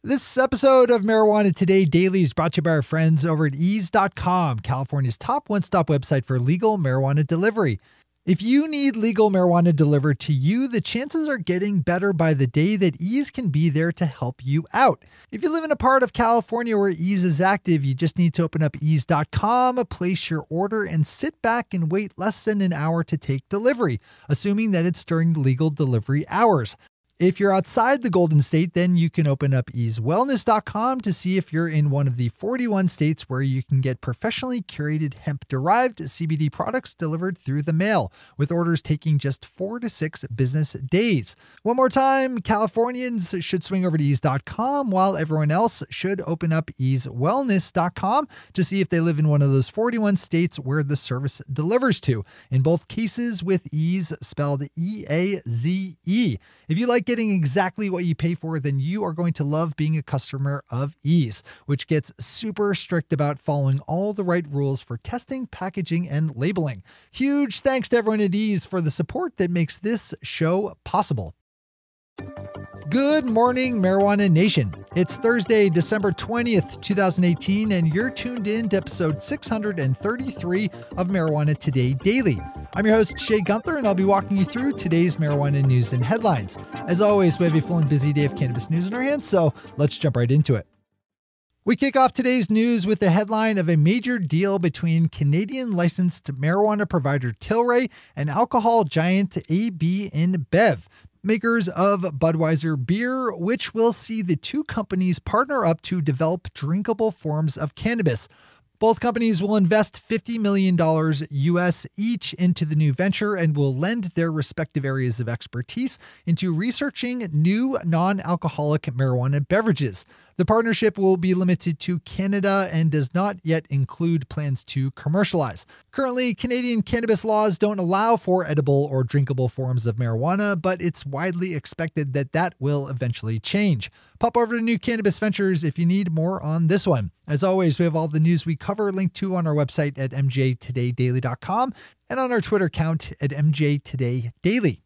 This episode of Marijuana Today Daily is brought to you by our friends over at Eaze.com, California's top one-stop website for legal marijuana delivery. If you need legal marijuana delivered to you, the chances are getting better by the day that Eaze can be there to help you out. If you live in a part of California where Eaze is active, you just need to open up Eaze.com, place your order, and sit back and wait less than an hour to take delivery, assuming that it's during legal delivery hours. If you're outside the Golden State, then you can open up EazeWellness.com to see if you're in one of the 41 states where you can get professionally curated hemp-derived CBD products delivered through the mail, with orders taking just 4 to 6 business days. One more time, Californians should swing over to Eaze.com, while everyone else should open up EazeWellness.com to see if they live in one of those 41 states where the service delivers to. In both cases, with Eaze spelled E-A-Z-E. If you like getting exactly what you pay for, then you are going to love being a customer of Eaze, which gets super strict about following all the right rules for testing, packaging, and labeling. Huge thanks to everyone at Eaze for the support that makes this show possible. Good morning, Marijuana Nation. It's Thursday, December 20th, 2018, and you're tuned in to episode 633 of Marijuana Today Daily. I'm your host, Shay Gunther, and I'll be walking you through today's marijuana news and headlines. As always, we have a full and busy day of cannabis news in our hands, so let's jump right into it. We kick off today's news with the headline of a major deal between Canadian licensed marijuana provider Tilray and alcohol giant AB InBev, makers of Budweiser beer, which will see the two companies partner up to develop drinkable forms of cannabis. Both companies will invest $50 million US each into the new venture and will lend their respective areas of expertise into researching new non-alcoholic marijuana beverages. The partnership will be limited to Canada and does not yet include plans to commercialize. Currently, Canadian cannabis laws don't allow for edible or drinkable forms of marijuana, but it's widely expected that that will eventually change. Pop over to New Cannabis Ventures if you need more on this one. As always, we have all the news we cover linked to on our website at mjtodaydaily.com and on our Twitter account at mjtodaydaily.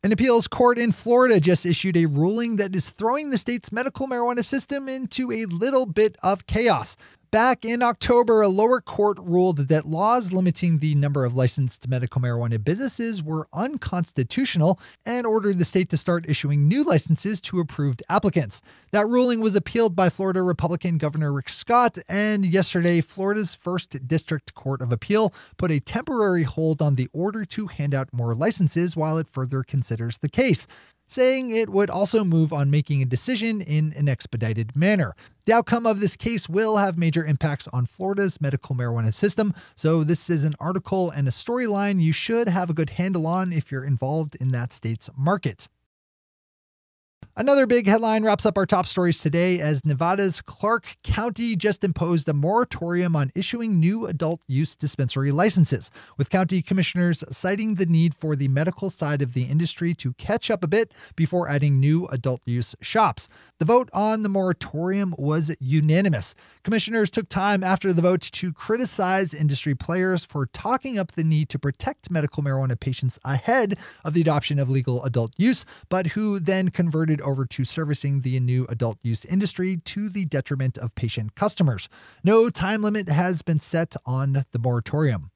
An appeals court in Florida just issued a ruling that is throwing the state's medical marijuana system into a little bit of chaos. Back in October, a lower court ruled that laws limiting the number of licensed medical marijuana businesses were unconstitutional and ordered the state to start issuing new licenses to approved applicants. That ruling was appealed by Florida Republican Governor Rick Scott, and yesterday, Florida's First District Court of Appeal put a temporary hold on the order to hand out more licenses while it further considers the case, saying it would also move on making a decision in an expedited manner. The outcome of this case will have major impacts on Florida's medical marijuana system, so this is an article and a storyline you should have a good handle on if you're involved in that state's market. Another big headline wraps up our top stories today as Nevada's Clark County just imposed a moratorium on issuing new adult use dispensary licenses, with county commissioners citing the need for the medical side of the industry to catch up a bit before adding new adult use shops. The vote on the moratorium was unanimous. Commissioners took time after the vote to criticize industry players for talking up the need to protect medical marijuana patients ahead of the adoption of legal adult use, but who then converted over to servicing the new adult use industry to the detriment of patient customers. No time limit has been set on the moratorium.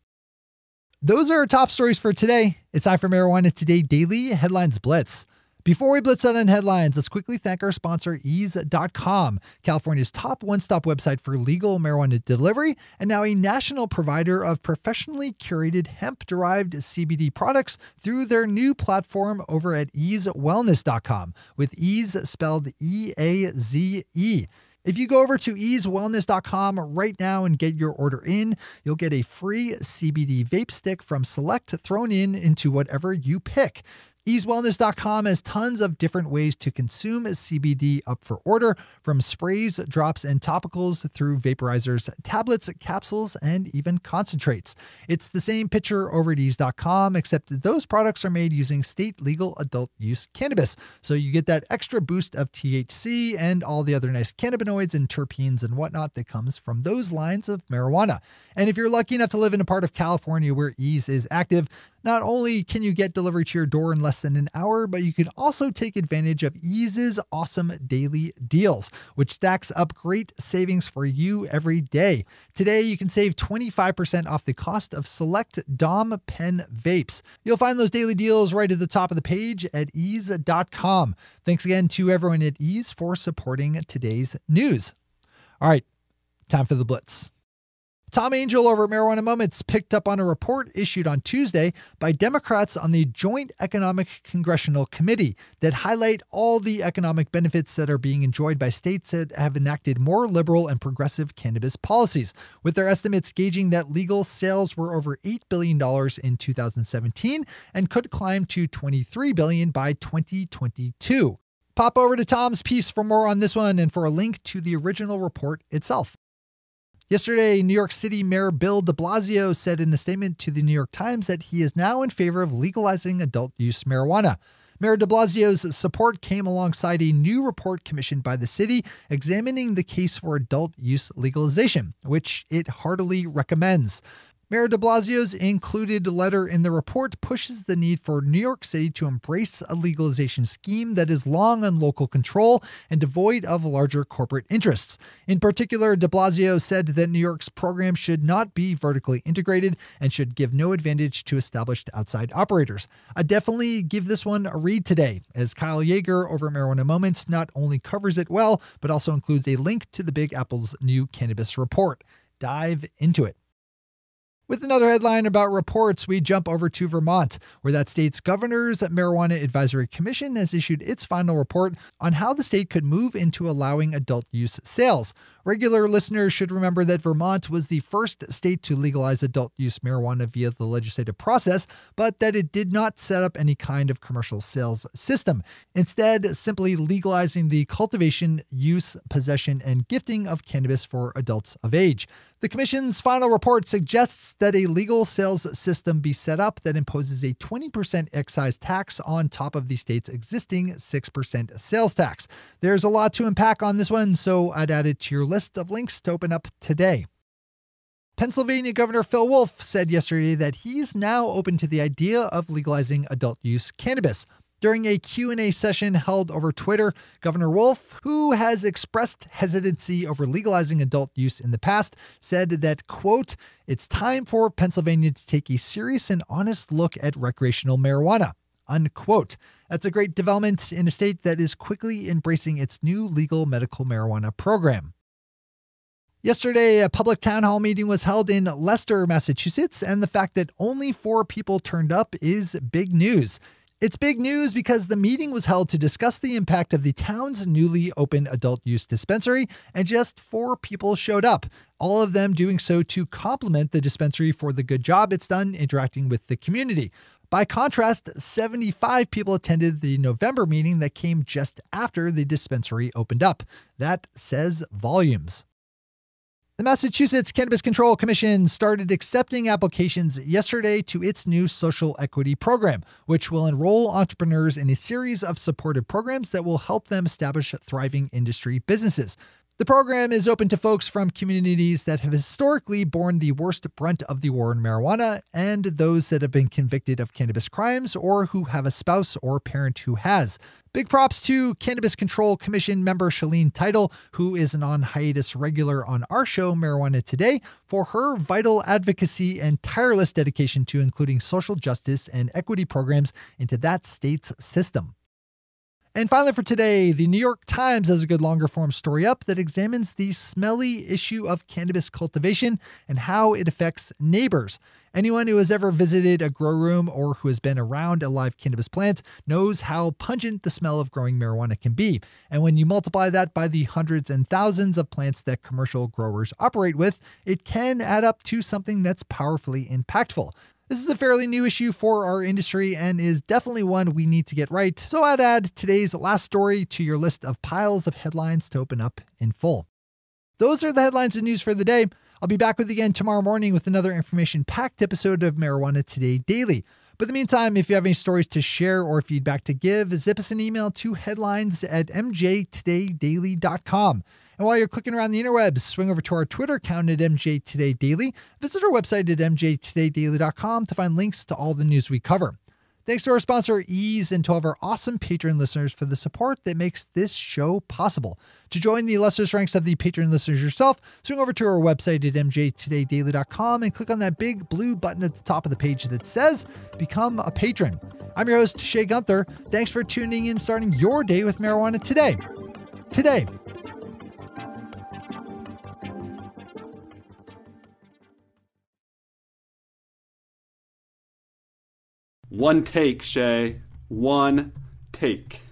Those are our top stories for today. It's time for Marijuana Today Daily Headlines Blitz. Before we blitz out on headlines, let's quickly thank our sponsor, Eaze.com, California's top one-stop website for legal marijuana delivery, and now a national provider of professionally curated hemp-derived CBD products through their new platform over at EazeWellness.com, with Eaze spelled E-A-Z-E. If you go over to EazeWellness.com right now and get your order in, you'll get a free CBD vape stick from Select thrown into whatever you pick. EazeWellness.com has tons of different ways to consume CBD up for order, from sprays, drops, and topicals through vaporizers, tablets, capsules, and even concentrates. It's the same picture over at Eaze.com, except those products are made using state legal adult use cannabis. So you get that extra boost of THC and all the other nice cannabinoids and terpenes and whatnot that comes from those lines of marijuana. And if you're lucky enough to live in a part of California where Eaze is active, Not only can you get delivery to your door in less than an hour, but you can also take advantage of Eaze's awesome daily deals, which stacks up great savings for you every day. Today, you can save 25% off the cost of select Dom pen vapes. You'll find those daily deals right at the top of the page at eaze.com. Thanks again to everyone at Eaze for supporting today's news. All right, time for the Blitz. Tom Angel over at Marijuana Moments picked up on a report issued on Tuesday by Democrats on the Joint Economic Congressional Committee that highlight all the economic benefits that are being enjoyed by states that have enacted more liberal and progressive cannabis policies, with their estimates gauging that legal sales were over $8 billion in 2017 and could climb to $23 billion by 2022. Pop over to Tom's piece for more on this one and for a link to the original report itself. Yesterday, New York City Mayor Bill de Blasio said in a statement to the New York Times that he is now in favor of legalizing adult-use marijuana. Mayor de Blasio's support came alongside a new report commissioned by the city examining the case for adult-use legalization, which it heartily recommends. Mayor de Blasio's included letter in the report pushes the need for New York City to embrace a legalization scheme that is long on local control and devoid of larger corporate interests. In particular, de Blasio said that New York's program should not be vertically integrated and should give no advantage to established outside operators. I definitely give this one a read today, as Kyle Yeager over at Marijuana Moments not only covers it well, but also includes a link to the Big Apple's new cannabis report. Dive into it. With another headline about reports, we jump over to Vermont, where that state's governor's Marijuana Advisory Commission has issued its final report on how the state could move into allowing adult use sales. Regular listeners should remember that Vermont was the first state to legalize adult use marijuana via the legislative process, but that it did not set up any kind of commercial sales system. Instead, simply legalizing the cultivation, use, possession, and gifting of cannabis for adults of age. The Commission's final report suggests that a legal sales system be set up that imposes a 20% excise tax on top of the state's existing 6% sales tax. There's a lot to unpack on this one, so I'd add it to your list of links to open up today. Pennsylvania Governor Phil Wolf said yesterday that he's now open to the idea of legalizing adult-use cannabis. During a Q&A session held over Twitter, Governor Wolf, who has expressed hesitancy over legalizing adult use in the past, said that, quote, "It's time for Pennsylvania to take a serious and honest look at recreational marijuana," unquote. That's a great development in a state that is quickly embracing its new legal medical marijuana program. Yesterday, a public town hall meeting was held in Leicester, Massachusetts, and the fact that only 4 people turned up is big news. It's big news because the meeting was held to discuss the impact of the town's newly opened adult use dispensary, and just 4 people showed up, all of them doing so to compliment the dispensary for the good job it's done interacting with the community. By contrast, 75 people attended the November meeting that came just after the dispensary opened up. That says volumes. The Massachusetts Cannabis Control Commission started accepting applications yesterday to its new social equity program, which will enroll entrepreneurs in a series of supportive programs that will help them establish thriving industry businesses. The program is open to folks from communities that have historically borne the worst brunt of the war on marijuana and those that have been convicted of cannabis crimes or who have a spouse or parent who has. Big props to Cannabis Control Commission member Shalene Title, who is an on-hiatus regular on our show, Marijuana Today, for her vital advocacy and tireless dedication to including social justice and equity programs into that state's system. And finally for today, the New York Times has a good longer form story up that examines the smelly issue of cannabis cultivation and how it affects neighbors. Anyone who has ever visited a grow room or who has been around a live cannabis plant knows how pungent the smell of growing marijuana can be. And when you multiply that by the hundreds and thousands of plants that commercial growers operate with, it can add up to something that's powerfully impactful. This is a fairly new issue for our industry and is definitely one we need to get right, so I'd add today's last story to your list of piles of headlines to open up in full. Those are the headlines and news for the day. I'll be back with you again tomorrow morning with another information-packed episode of Marijuana Today Daily. But in the meantime, if you have any stories to share or feedback to give, zip us an email to headlines@mjtodaydaily.com. And while you're clicking around the interwebs, swing over to our Twitter account at MJ Today Daily. Visit our website at mjtodaydaily.com to find links to all the news we cover. Thanks to our sponsor, Ease, and to all of our awesome Patreon listeners for the support that makes this show possible. To join the illustrious ranks of the Patreon listeners yourself, swing over to our website at mjtodaydaily.com and click on that big blue button at the top of the page that says Become a Patron. I'm your host, Shay Gunther. Thanks for tuning in, starting your day with marijuana today. Today. One take, Shay. One take.